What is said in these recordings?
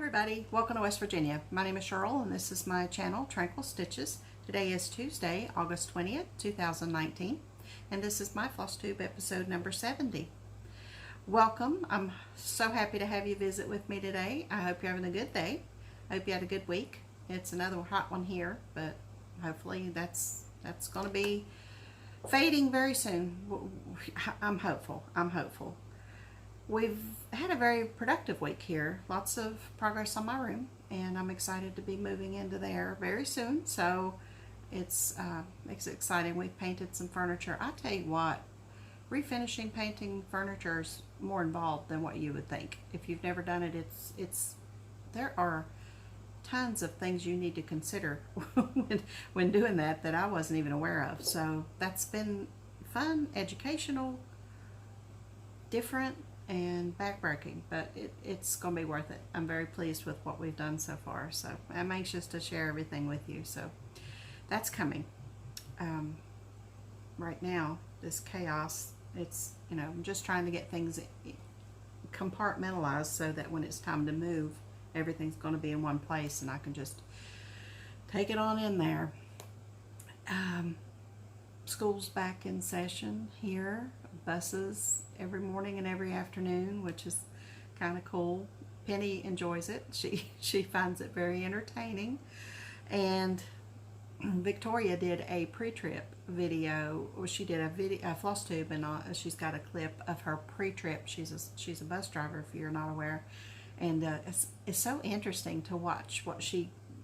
everybody, welcome to West Virginia. My name is Cheryl and this is my channel Tranquil Stitches. Today is Tuesday, August 20th, 2019, and this is my FlossTube episode number 70. Welcome. I'm so happy to have you visit with me today. I hope you're having a good day. I hope you had a good week. It's another hot one here, but hopefully that's going to be fading very soon. I'm hopeful. We've had a very productive week here. Lots of progress on my room, and I'm excited to be moving into there very soon. So it's exciting. We've painted some furniture. I tell you what, refinishing painting furniture is more involved than what you would think. If you've never done it, there are tons of things you need to consider when doing that I wasn't even aware of. So that's been fun, educational, different, and backbreaking, but it's gonna be worth it. I'm very pleased with what we've done so far, so I'm anxious to share everything with you. So that's coming. Right now, this chaos, I'm just trying to get things compartmentalized so that when it's time to move, everything's going to be in one place and I can just take it on in there. School's back in session here. Buses every morning and every afternoon, which is kind of cool. Penny enjoys it. She finds it very entertaining. And Victoria did a pre-trip video. She did a FlossTube, and she's got a clip of her pre-trip. She's a bus driver, if you're not aware, and it's so interesting to watch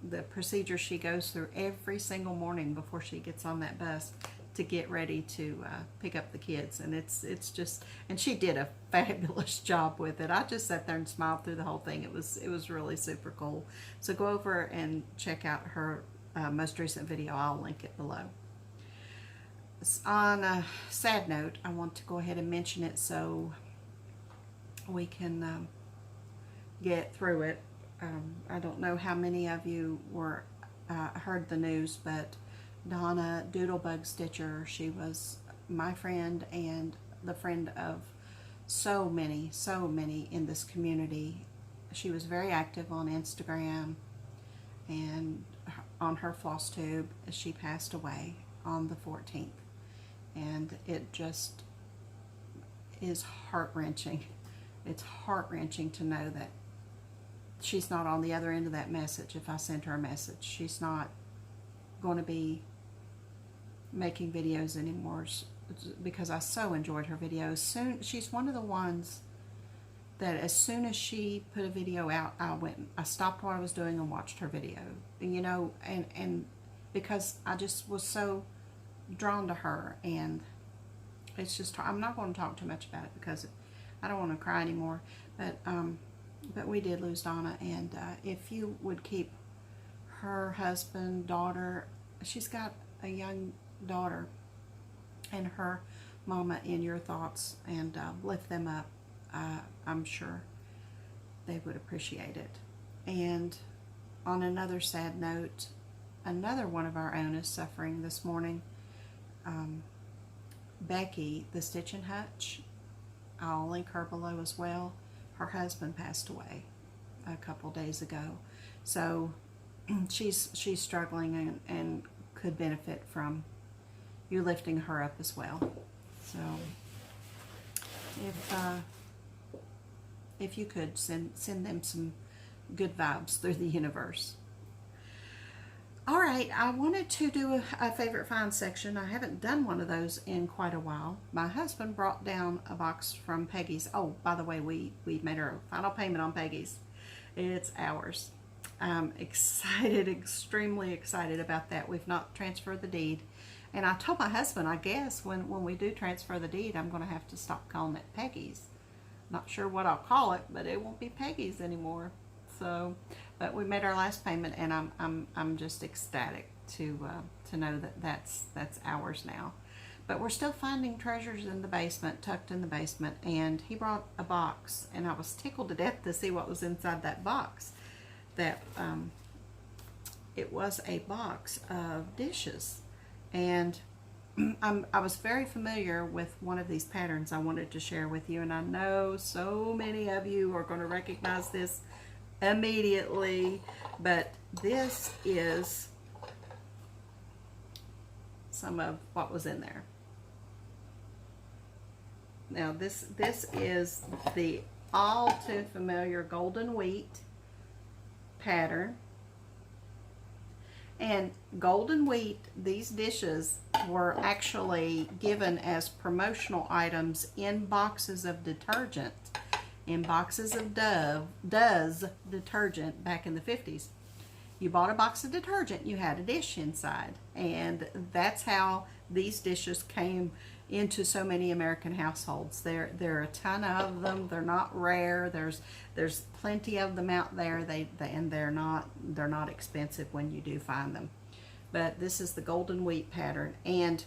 the procedure she goes through every single morning before she gets on that bus to get ready to pick up the kids. And it's just, and she did a fabulous job with it. I just sat there and smiled through the whole thing. It was really super cool. So go over and check out her most recent video. I'll link it below. On a sad note, I want to go ahead and mention it so we can get through it. I don't know how many of you heard the news, but Donna Doodlebug Stitcher, she was my friend and the friend of so many in this community. She was very active on Instagram and on her FlossTube. She passed away on the 14th, and it just is heart-wrenching. It's heart-wrenching to know that she's not on the other end of that message. If I sent her a message, she's not going to be making videos anymore, because I so enjoyed her videos. She's one of the ones that as soon as she put a video out, I stopped what I was doing and watched her video, and because I just was so drawn to her. And it's just, I'm not going to talk too much about it because I don't want to cry anymore, but we did lose Donna. And if you would keep her husband, daughter, she's got a young daughter, and her mama in your thoughts, and lift them up, I'm sure they would appreciate it. And on another sad note, another one of our own is suffering this morning. Becky, the Stitch and Hutch, I'll link her below as well. Her husband passed away a couple days ago, so she's struggling and could benefit from you lifting her up as well. So if you could send them some good vibes through the universe. All right, I wanted to do a favorite find section. I haven't done one of those in quite a while. My husband brought down a box from Peggy's. Oh, by the way, we made our final payment on Peggy's. It's ours. I'm excited, extremely excited about that. We've not transferred the deed. And I told my husband, I guess when we do transfer the deed, I'm going to have to stop calling it Peggy's. Not sure what I'll call it, but it won't be Peggy's anymore. So, but we made our last payment, and I'm just ecstatic to know that that's ours now. But we're still finding treasures in the basement, tucked in the basement. And he brought a box, and I was tickled to death to see what was inside that box. That it was a box of dishes, and I was very familiar with one of these patterns I wanted to share with you, and I know so many of you are going to recognize this immediately. But this is some of what was in there. Now this is the all too familiar golden wheat pattern. And golden wheat, these dishes were actually given as promotional items in boxes of detergent, in boxes of Does detergent back in the 50s. You bought a box of detergent, you had a dish inside, and that's how these dishes came into so many American households. There are a ton of them. They're not rare. There's plenty of them out there. And they're not expensive when you do find them. But this is the golden wheat pattern, and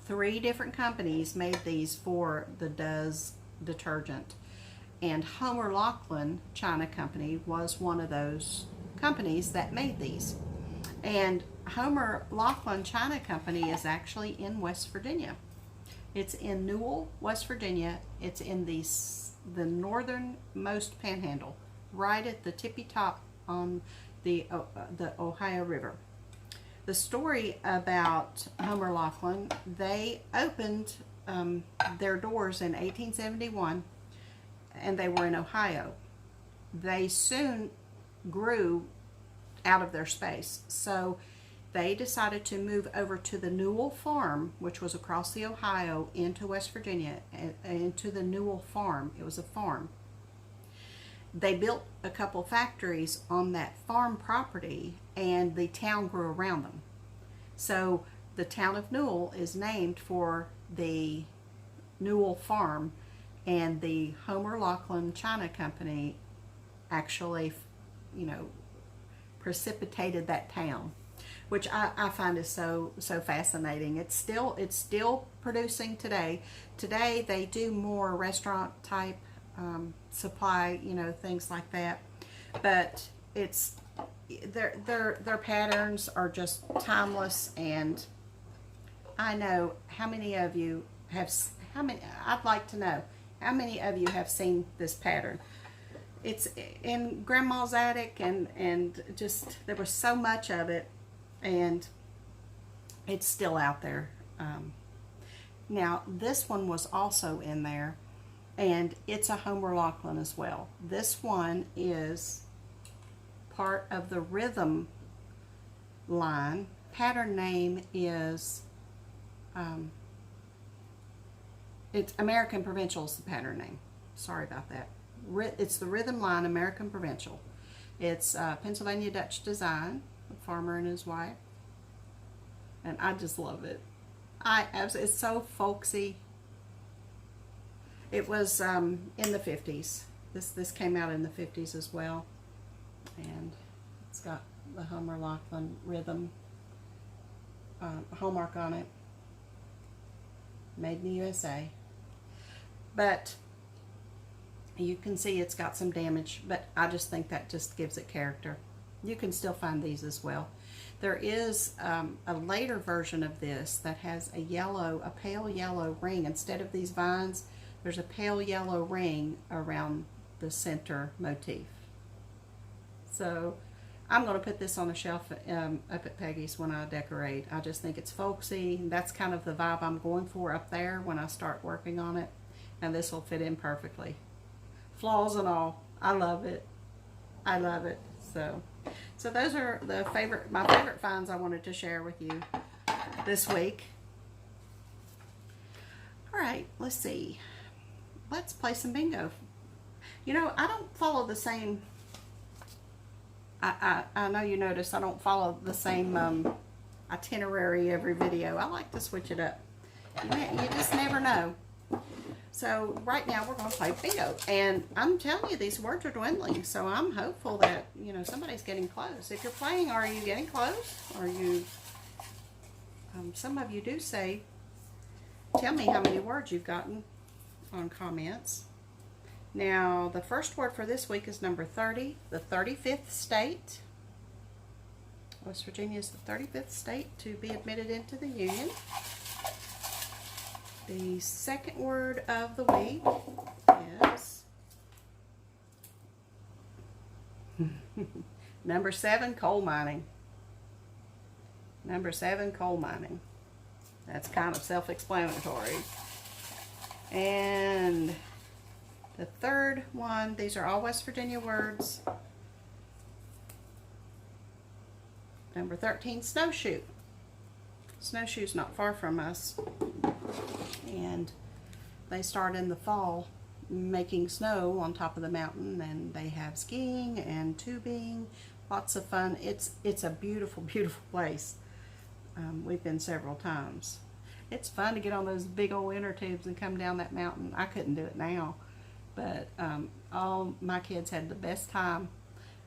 3 different companies made these for the Does detergent. And Homer Laughlin China Company was one of those companies that made these. And Homer Laughlin China Company is actually in West Virginia. It's in Newell, West Virginia. It's in the northernmost panhandle, right at the tippy top on the Ohio River. The story about Homer Laughlin, they opened their doors in 1871, and they were in Ohio. They soon grew out of their space, so they decided to move over to the Newell farm, which was across the Ohio into West Virginia, into the Newell farm. It was a farm. They built a couple factories on that farm property, and the town grew around them. So the town of Newell is named for the Newell farm, and the Homer Laughlin China Company actually, precipitated that town, which I find is so fascinating. It's still producing today. Today they do more restaurant type supply, things like that. But it's their patterns are just timeless. And I know how many of you have. I'd like to know how many of you have seen this pattern. It's in Grandma's attic, and just there was so much of it, and it's still out there. Now this one was also in there, and it's a Homer Laughlin as well. This one is part of the Rhythm line. Pattern name is it's American Provincial is the pattern name. Sorry about that. It's the Rhythm line, American Provincial. It's Pennsylvania Dutch design, a farmer and his wife, and I just love it. It's so folksy. It was in the 50s. This came out in the 50s as well, and it's got the Homer Laughlin Rhythm hallmark on it. Made in the USA. But you can see it's got some damage, but I just think that just gives it character. You can still find these as well. There is a later version of this that has a pale yellow ring. Instead of these vines, there's a pale yellow ring around the center motif. So I'm going to put this on a shelf up at Peggy's when I decorate. I just think it's folksy. That's kind of the vibe I'm going for up there when I start working on it. And this will fit in perfectly. Flaws and all. I love it. I love it. So those are my favorite finds I wanted to share with you this week. All right, let's see. Let's play some bingo. I don't follow the same. I know you noticed I don't follow the same itinerary every video. I like to switch it up. You just never know. So right now we're going to play bingo, and I'm telling you, these words are dwindling, so I'm hopeful that somebody's getting close. If you're playing, are you getting close? Are you some of you do say, tell me how many words you've gotten on comments. Now the first word for this week is number 30, the 35th state. West Virginia is the 35th state to be admitted into the Union. The second word of the week is Number 7, coal mining. Number 7, coal mining. That's kind of self-explanatory. And the third one, these are all West Virginia words. Number 13, snowshoe. Snowshoe's not far from us. And they start in the fall making snow on top of the mountain, and they have skiing and tubing, lots of fun. It's a beautiful, beautiful place. We've been several times. It's fun to get on those big old inner tubes and come down that mountain. I couldn't do it now, but all my kids had the best time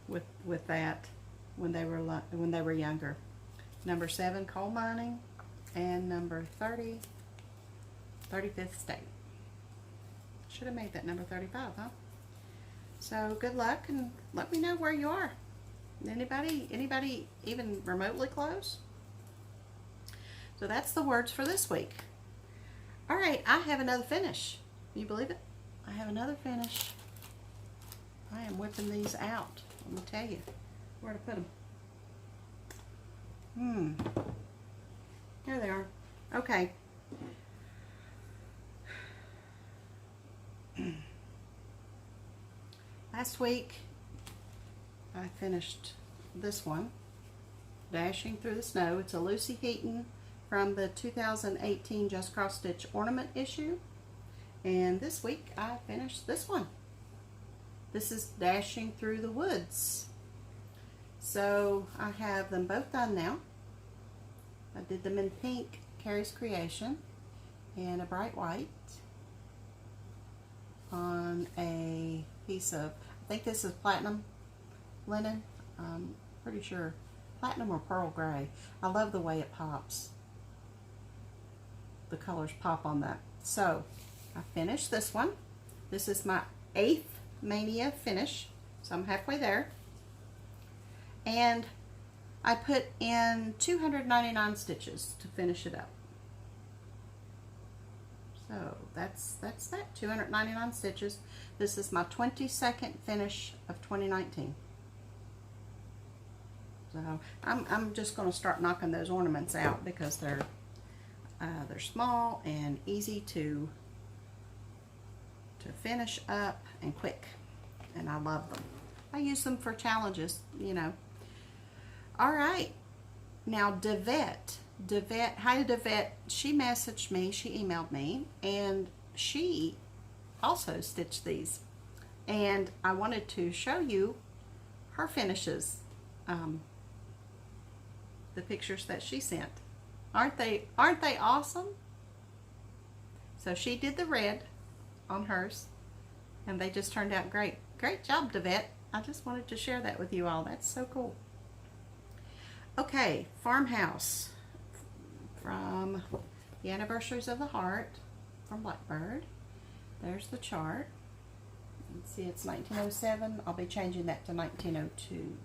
with that when they were younger. Number 7, coal mining, and number 30, 35th state. Should have made that number 35, huh? So good luck, and let me know where you are. Anybody even remotely close? So that's the words for this week. All right, I have another finish. Can you believe it? I have another finish. I am whipping these out. Let me tell you where to put them. Here they are. Okay. Last week I finished this one, Dashing Through the Snow. It's a Lucy Heaton from the 2018 Just Cross Stitch Ornament issue. And this week I finished this one. This is Dashing Through the Woods. So I have them both done now. I did them in pink, Carrie's Creation, and a bright white on a piece of, I think this is platinum linen. Pretty sure platinum or pearl gray. I love the way it pops. The colors pop on that. So I finished this one. This is my 8th Mania finish, so I'm halfway there. And I put in 299 stitches to finish it up. So that's that, 299 stitches. This is my 22nd finish of 2019. So I'm just going to start knocking those ornaments out because they're small and easy to finish up and quick, and I love them. I use them for challenges, you know. All right, now Devette, hi Devette, she messaged me, she emailed me, and she also stitched these, and I wanted to show you her finishes, the pictures that she sent. Aren't they awesome? So she did the red on hers, and they just turned out great. Great job, Devette. I just wanted to share that with you all. That's so cool. Okay, Farmhouse from the Anniversaries of the Heart from Blackbird. There's the chart. Let's see, it's 1907. I'll be changing that to 1902.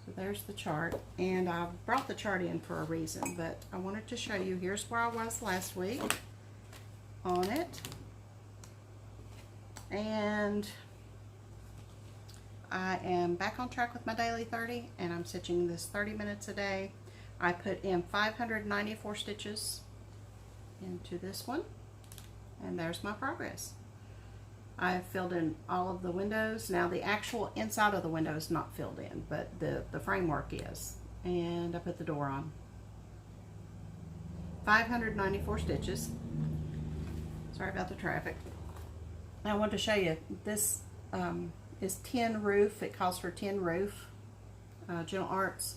So there's the chart, and I brought the chart in for a reason, but I wanted to show you. Here's where I was last week on it, and I am back on track with my daily 30, and I'm stitching this 30 minutes a day. I put in 594 stitches into this one, and there's my progress. I have filled in all of the windows. Now the actual inside of the window is not filled in, but the framework is. And I put the door on. 594 stitches. Sorry about the traffic. Now I want to show you, this is Tin Roof. It calls for Tin Roof, Gentle Arts.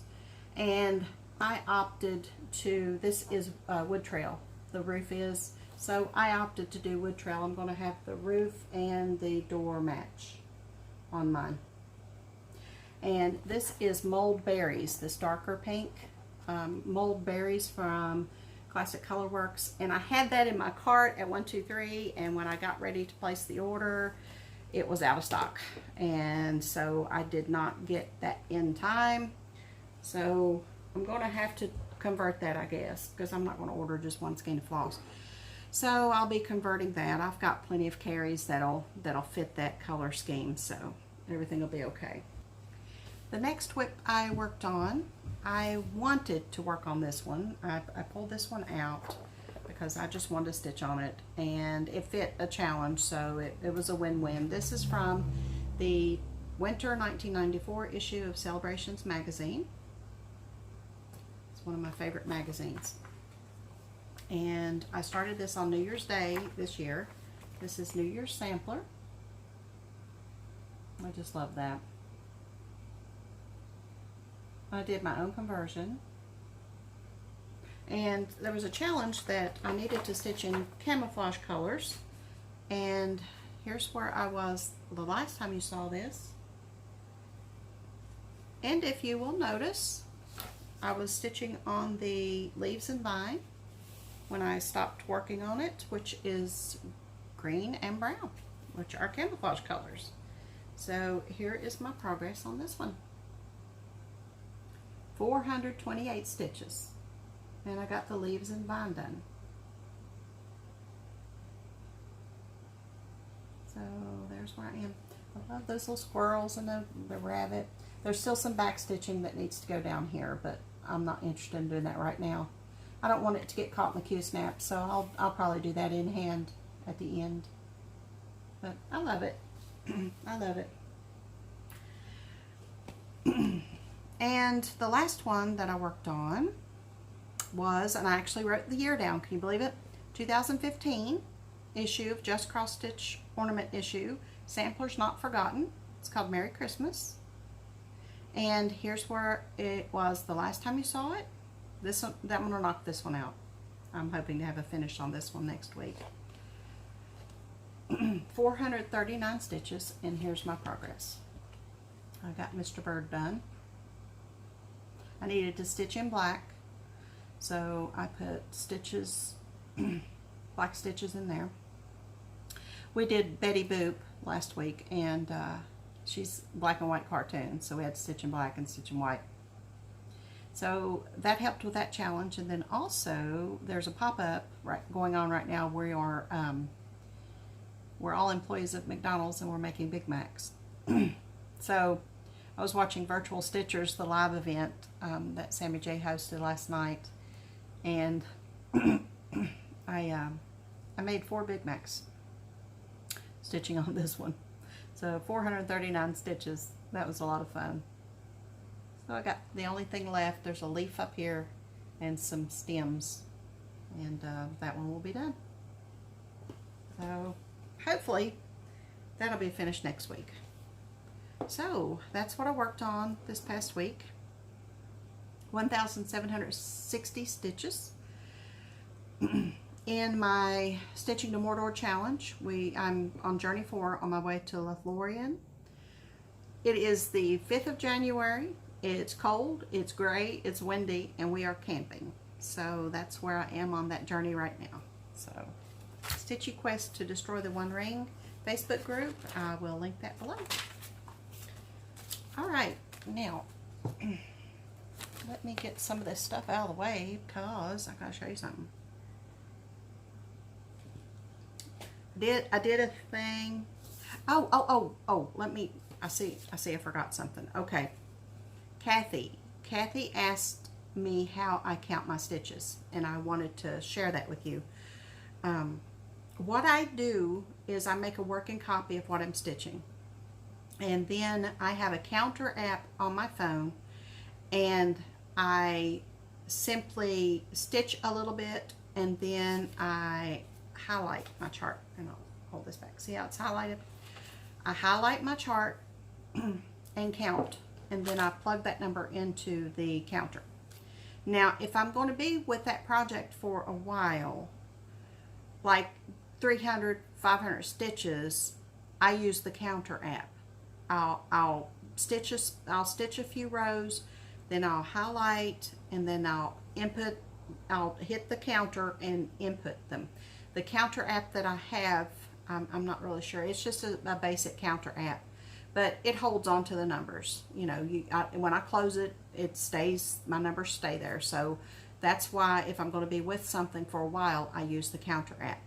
And I opted to, this is wood trail, the roof is. So I opted to do wood trail. I'm going to have the roof and the door match on mine. And this is Mold Berries, this darker pink. Mold Berries from Classic Colorworks. And I had that in my cart at 123, and when I got ready to place the order, it was out of stock. And so I did not get that in time. So I'm going to have to convert that, I guess, because I'm not going to order just one skein of floss. So I'll be converting that. I've got plenty of carries that'll fit that color scheme, so everything will be okay. The next whip I worked on, I wanted to work on this one. I pulled this one out because I just wanted to stitch on it, and it fit a challenge, so it was a win-win. This is from the Winter 1994 issue of Celebrations magazine. It's one of my favorite magazines. And I started this on New Year's Day this year. This is New Year's sampler. I just love that. I did my own conversion. And there was a challenge that I needed to stitch in camouflage colors. And here's where I was the last time you saw this. And if you will notice, I was stitching on the leaves and vine when I stopped working on it, which is green and brown, which are camouflage colors. So here is my progress on this one. 428 stitches, and I got the leaves and vine done. So there's where I am. I love those little squirrels and the rabbit. There's still some back stitching that needs to go down here, but I'm not interested in doing that right now. I don't want it to get caught in the Q-snap, so I'll probably do that in hand at the end. But I love it. I love it. And the last one that I worked on was, and I actually wrote the year down, can you believe it? 2015 issue of Just Cross Stitch Ornament issue, Samplers Not Forgotten. It's called Merry Christmas. And here's where it was the last time you saw it. This one, that one will knock this one out. I'm hoping to have a finish on this one next week. 439 stitches, and here's my progress. I got Mr. Bird done. I needed to stitch in black, so I put stitches, black stitches in there. We did Betty Boop last week, and she's black and white cartoon, so we had to stitch in black and stitch in white. So that helped with that challenge. And then also there's a pop-up going on right now. We're all employees of McDonald's, and we're making Big Macs. So I was watching Virtual Stitchers, the live event that Sammy J hosted last night, and I made 4 Big Macs stitching on this one. So 439 stitches. That was a lot of fun. So I got the only thing left. There's a leaf up here and some stems, and that one will be done. So hopefully that'll be finished next week. So that's what I worked on this past week. 1,760 stitches. In my Stitching to Mordor challenge, I'm on Journey 4 on my way to Laughlin. It is the 5th of January. It's cold, it's gray, it's windy, and we are camping. So that's where I am on that journey right now. So Stitchy Quest to Destroy the One Ring Facebook group, I will link that below. Alright, now let me get some of this stuff out of the way because I gotta show you something. I did a thing. Let me, I see I forgot something. Okay. Kathy asked me how I count my stitches, and I wanted to share that with you. What I do is I make a working copy of what I'm stitching, and then I have a counter app on my phone, and I simply stitch a little bit, and then I highlight my chart. And I'll hold this back. See how it's highlighted? I highlight my chart and count, and then I plug that number into the counter. Now, if I'm going to be with that project for a while, like 300, 500 stitches, I use the counter app. I'll stitch a few rows, then I'll highlight, and then I'll hit the counter and input them. The counter app that I have, I'm not really sure. It's just a basic counter app, but it holds on to the numbers. You know, when I close it, it stays, my numbers stay there. So that's why if I'm going to be with something for a while, I use the counter app.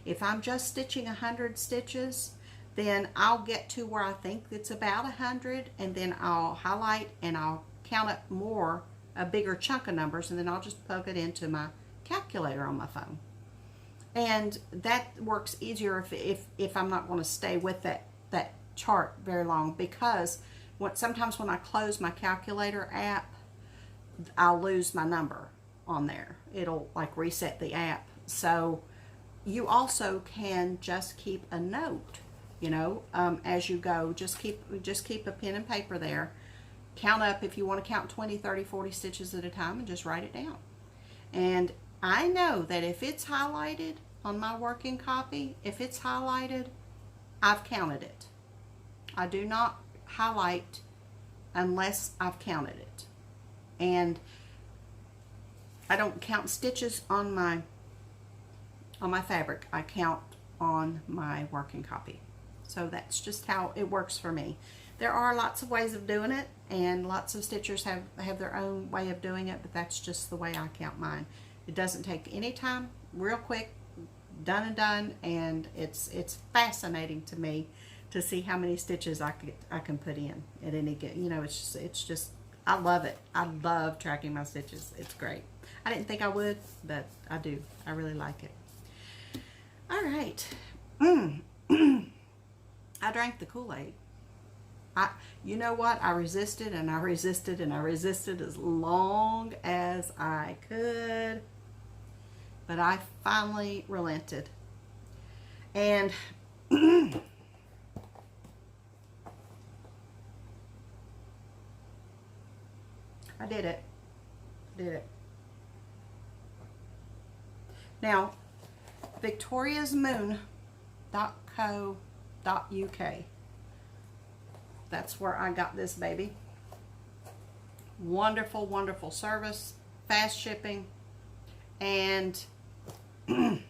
If I'm just stitching 100 stitches, then I'll get to where I think it's about 100, and then I'll highlight and I'll count up more, a bigger chunk of numbers, and then I'll just plug it into my calculator on my phone. And that works easier if I'm not going to stay with that chart very long, because sometimes when I close my calculator app, I'll lose my number on there. It'll like reset the app. So you also can just keep a note, you know, as you go. Just keep a pen and paper there. Count up, if you want to count 20, 30, 40 stitches at a time, and just write it down. And I know that if it's highlighted on my working copy, if it's highlighted, I've counted it. I do not highlight unless I've counted it. And I don't count stitches on my fabric. I count on my working copy. So that's just how it works for me. There are lots of ways of doing it, and lots of stitchers have their own way of doing it, but that's just the way I count mine. It doesn't take any time, real quick, done and done, and it's fascinating to me to see how many stitches I can put in at any given. You know, it's just I love it. I love tracking my stitches. It's great. I didn't think I would, but I do. I really like it. All right. I drank the Kool-Aid. You know what? I resisted and I resisted and I resisted as long as I could. But I finally relented. And I did it. Did it. Now, victoriasmoon.co.uk. That's where I got this baby. Wonderful, wonderful service, fast shipping, and okay,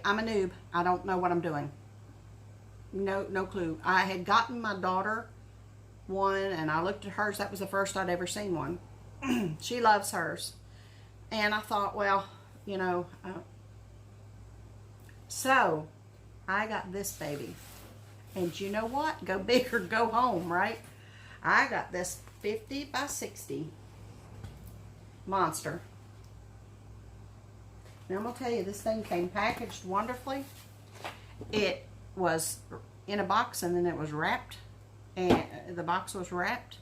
I'm a noob. I don't know what I'm doing. No clue. I had gotten my daughter one, and I looked at hers. That was the first I'd ever seen one. She loves hers, and I thought, well, you know, so I got this baby. And you know what? Go big or go home, right? I got this 50 by 60 monster. Now I'm going to tell you, this thing came packaged wonderfully. It was in a box, and then it was wrapped. And the box was wrapped.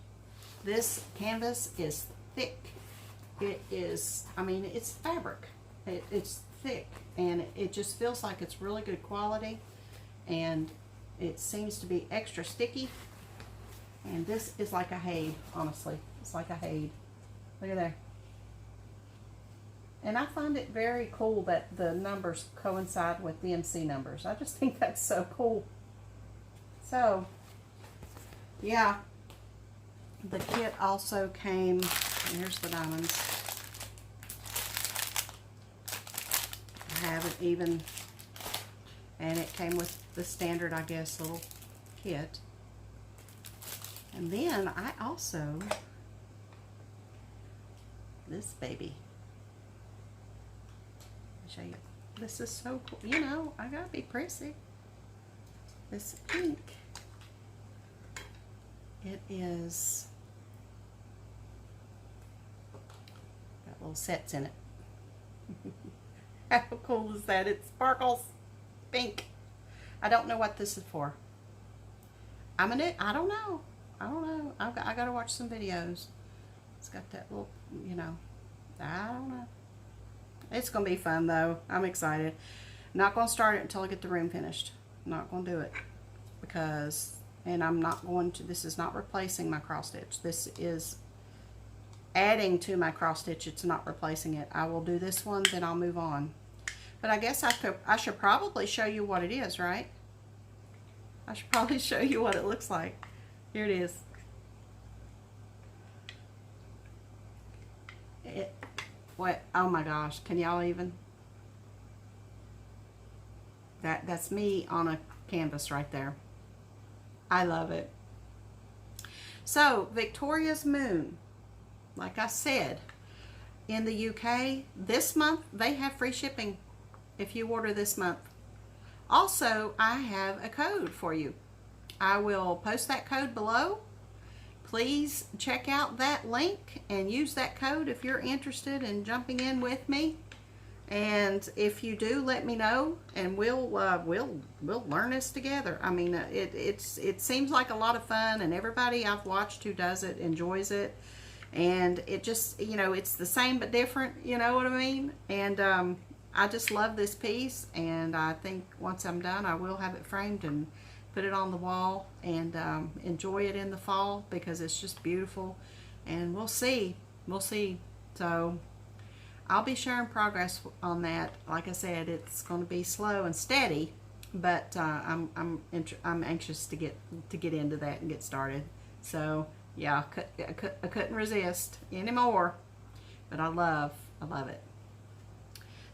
This canvas is thick. It is, I mean, it's fabric. It's thick, and it just feels like it's really good quality. And it seems to be extra sticky, and this is like a Haid, honestly. It's like a Haid. Look at that. And I find it very cool that the numbers coincide with the MC numbers. I just think that's so cool. So, yeah. The kit also came, here's the diamonds. I haven't even, and it came with the standard, I guess, little kit. And then I also, this baby. I'll show you. This is so cool. You know, I gotta be prissy. This pink. It is, got little sets in it. How cool is that? It sparkles pink. I don't know what this is for. I don't know. I gotta watch some videos. It's got that little, you know, I don't know. It's gonna be fun though. I'm excited. Not gonna start it until I get the room finished. I'm not gonna do it because, and I'm not going to, this is not replacing my cross stitch. This is adding to my cross stitch. It's not replacing it. I will do this one, then I'll move on. But I guess I should probably show you what it is, right? I should probably show you what it looks like. Here it is. What? Oh my gosh! Can y'all even? That's me on a canvas right there. I love it. So Victoria's Moon, like I said, in the UK this month they have free shipping if you order this month. Also, I have a code for you. I will post that code below. Please check out that link and use that code if you're interested in jumping in with me. And if you do, let me know, and we'll learn this together. I mean, it seems like a lot of fun, and everybody I've watched who does it enjoys it. And it just, you know, it's the same but different, you know what I mean? And I just love this piece, and I think once I'm done, I will have it framed and put it on the wall and enjoy it in the fall, because it's just beautiful. And we'll see. So I'll be sharing progress on that. Like I said, it's going to be slow and steady, but I'm anxious to get into that and get started. So yeah, I couldn't resist anymore, but I love it.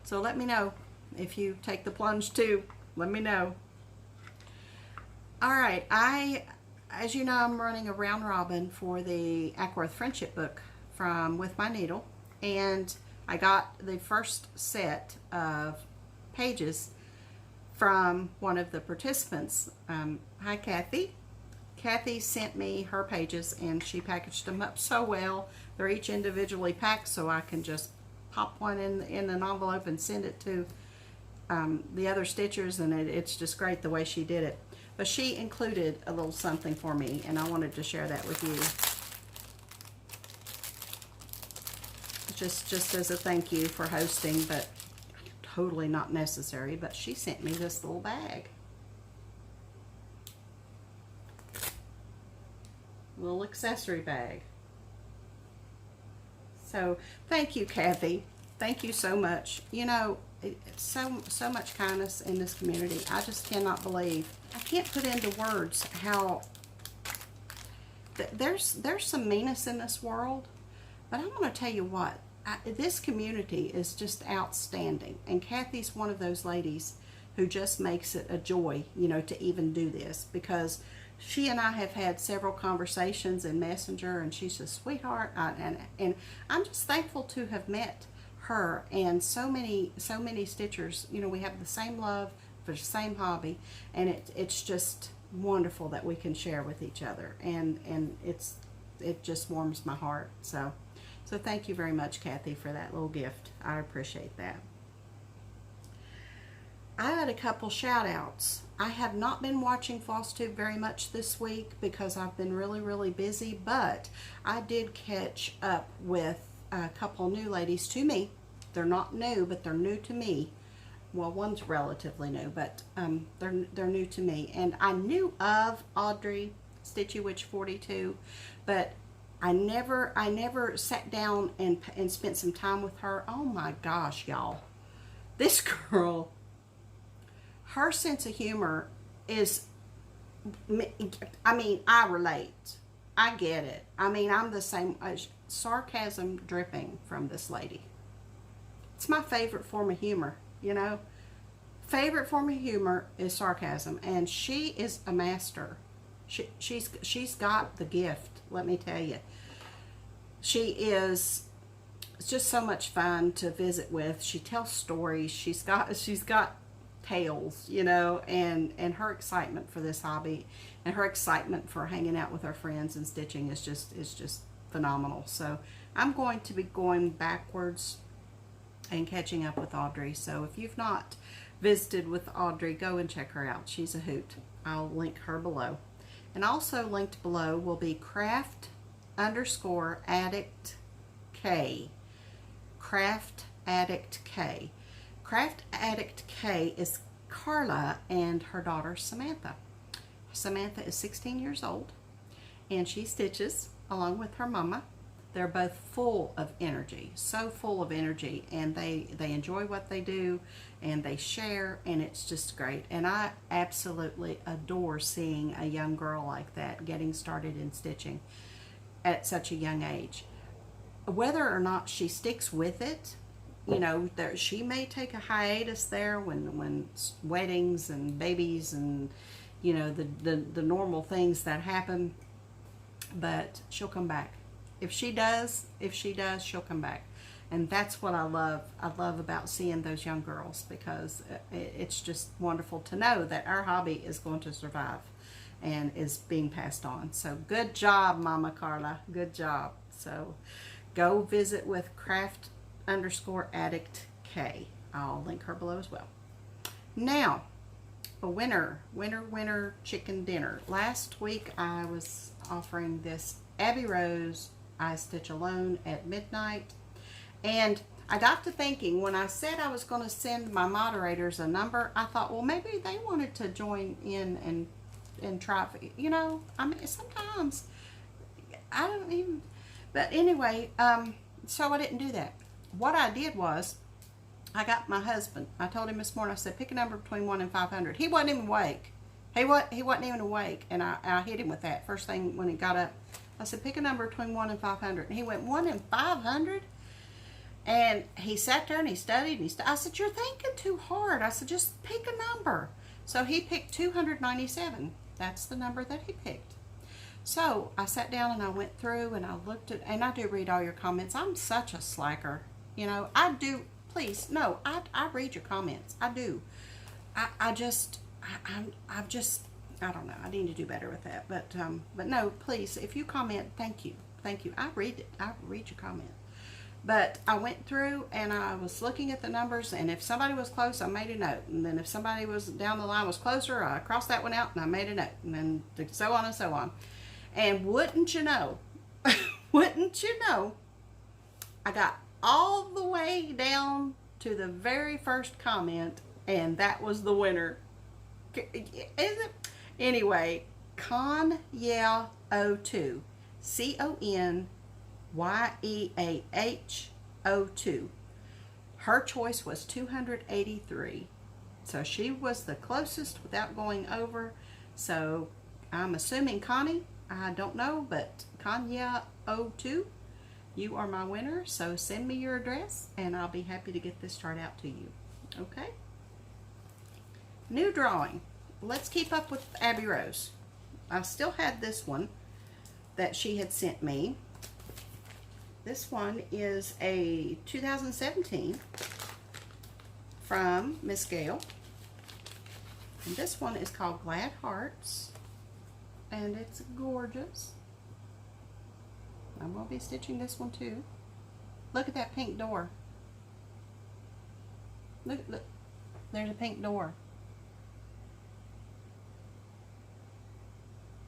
So let me know if you take the plunge too. Let me know. All right, as you know, I'm running a round robin for the Ackworth Friendship book from With My Needle, and I got the first set of pages from one of the participants. Hi, Kathy. Kathy sent me her pages, and she packaged them up so well. They're each individually packed, so I can just pop one in an envelope and send it to the other stitchers, and it's just great the way she did it. But she included a little something for me, and I wanted to share that with you. Just as a thank you for hosting, but totally not necessary. But she sent me this little bag. Little accessory bag. So thank you, Kathy. Thank you so much. You know, it's so much kindness in this community. I just cannot believe. I can't put into words how there's some meanness in this world, but I'm going to tell you what. This community is just outstanding, and Kathy's one of those ladies who just makes it a joy, you know, to even do this, because she and I have had several conversations in Messenger, and she's a sweetheart, and I'm just thankful to have met her and so many stitchers. You know, we have the same love for the same hobby, and it's just wonderful that we can share with each other, and it just warms my heart. So thank you very much, Kathy, for that little gift. I appreciate that. I had a couple shout outs. I have not been watching FlossTube very much this week because I've been really busy, but I did catch up with a couple new ladies to me. They're not new, but they're new to me. Well, one's relatively new, but they're new to me. And I knew of Audrey, Stitchy Witch 42, but I never sat down and spent some time with her. Oh my gosh, y'all. This girl, her sense of humor is, I mean, I relate. I get it. I mean, I'm the same. Sarcasm dripping from this lady. It's my favorite form of humor, you know. Favorite form of humor is sarcasm, and she is a master. She's got the gift, let me tell you. She is just so much fun to visit with. She tells stories. She's got tales, you know, and her excitement for this hobby and her excitement for hanging out with her friends and stitching is just phenomenal. So I'm going to be going backwards and catching up with Audrey. So if you've not visited with Audrey, go and check her out. She's a hoot. I'll link her below. And also linked below will be Craft_Addict K. Craft Addict K. Craft Addict K is Carla and her daughter Samantha. Samantha is 16 years old, and she stitches along with her mama. They're both full of energy, so full of energy, and they enjoy what they do, and they share, and it's just great. And I absolutely adore seeing a young girl like that getting started in stitching at such a young age. Whether or not she sticks with it, you know, she may take a hiatus there when weddings and babies and, you know, the normal things that happen, but she'll come back. If she does, she'll come back. And that's what I love. I love about seeing those young girls, because it's just wonderful to know that our hobby is going to survive and is being passed on. So good job, Mama Carla. Good job. So go visit with craft_addict_K. I'll link her below as well. Now, a winner chicken dinner. Last week I was offering this Abby Rose I Stitch Alone at midnight, and I got to thinking, when I said I was going to send my moderators a number, I thought, well, maybe they wanted to join in and try, you know, I mean, sometimes I don't even, but anyway, so I didn't do that. What I did was, I got my husband, I told him this morning, I said, pick a number between 1 and 500. He wasn't even awake. He wasn't even awake, and I hit him with that first thing when he got up. I said, pick a number between 1 and 500. And he went, 1 and 500? And he sat there and he studied. I said, you're thinking too hard. I said, just pick a number. So he picked 297. That's the number that he picked. So I sat down and I went through and I looked at, and I do read all your comments. I'm such a slacker. You know, I do. Please, no, I read your comments. I do. I've just, I don't know. I need to do better with that. But no, please, if you comment, thank you. Thank you. I read it. I read your comment. But I went through and I was looking at the numbers, and if somebody was close, I made a note. And then if somebody was down the line was closer, I crossed that one out and I made a note. And then so on and so on. And wouldn't you know, wouldn't you know, I got all the way down to the very first comment, and that was the winner. Is it? Anyway, Conyeah02, CONYEAH02. Her choice was 283. So she was the closest without going over. So I'm assuming Connie, I don't know, but Conyeah02, you are my winner. So send me your address and I'll be happy to get this chart out to you. Okay? New drawing. Let's keep up with Abby Rose. I still had this one that she had sent me. This one is a 2017 from Miss Gail. And this one is called Glad Hearts. And it's gorgeous. I'm going to be stitching this one too. Look at that pink door. Look, look. There's a pink door.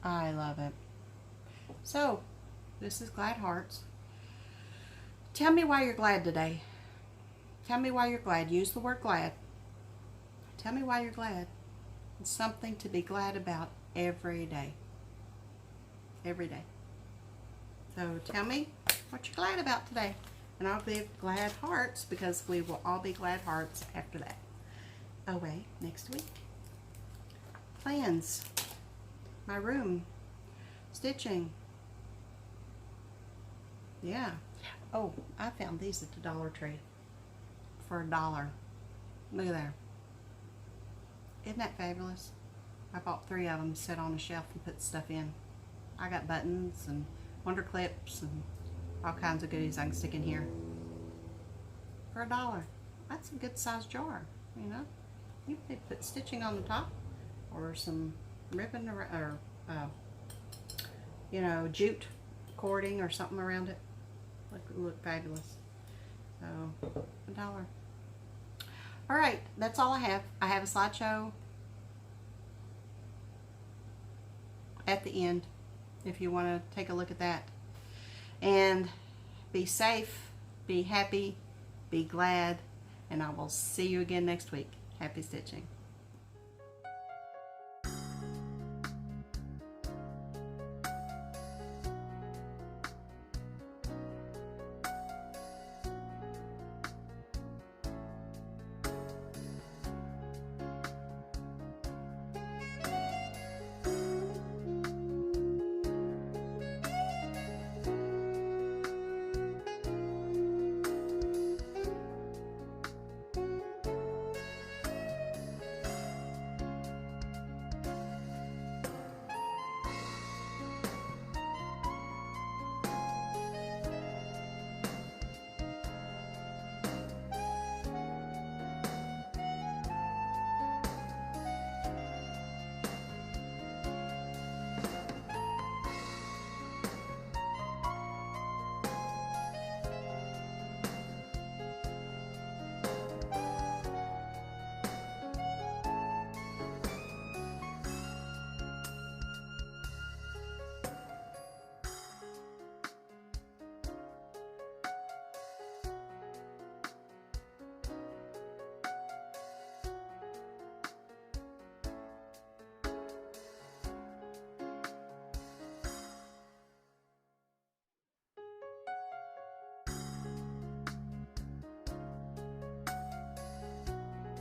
I love it. So, this is Glad Hearts. Tell me why you're glad today. Tell me why you're glad. Use the word glad. Tell me why you're glad. It's something to be glad about every day. Every day. So tell me what you're glad about today. And I'll give Glad Hearts, because we will all be Glad Hearts after that. Away next week. Plans. My room. Stitching. Yeah. Oh, I found these at the Dollar Tree for $1. Look at there. Isn't that fabulous? I bought 3 of them, set on a shelf and put stuff in. I got buttons and wonder clips and all kinds of goodies I can stick in here for $1. That's a good sized jar, you know. You could put stitching on the top, or some ribbon, or you know, jute cording or something around it. Look fabulous. So $1. All right, that's all I have. I have a slideshow at the end if you want to take a look at that. And be safe, be happy, be glad, and I will see you again next week. Happy stitching.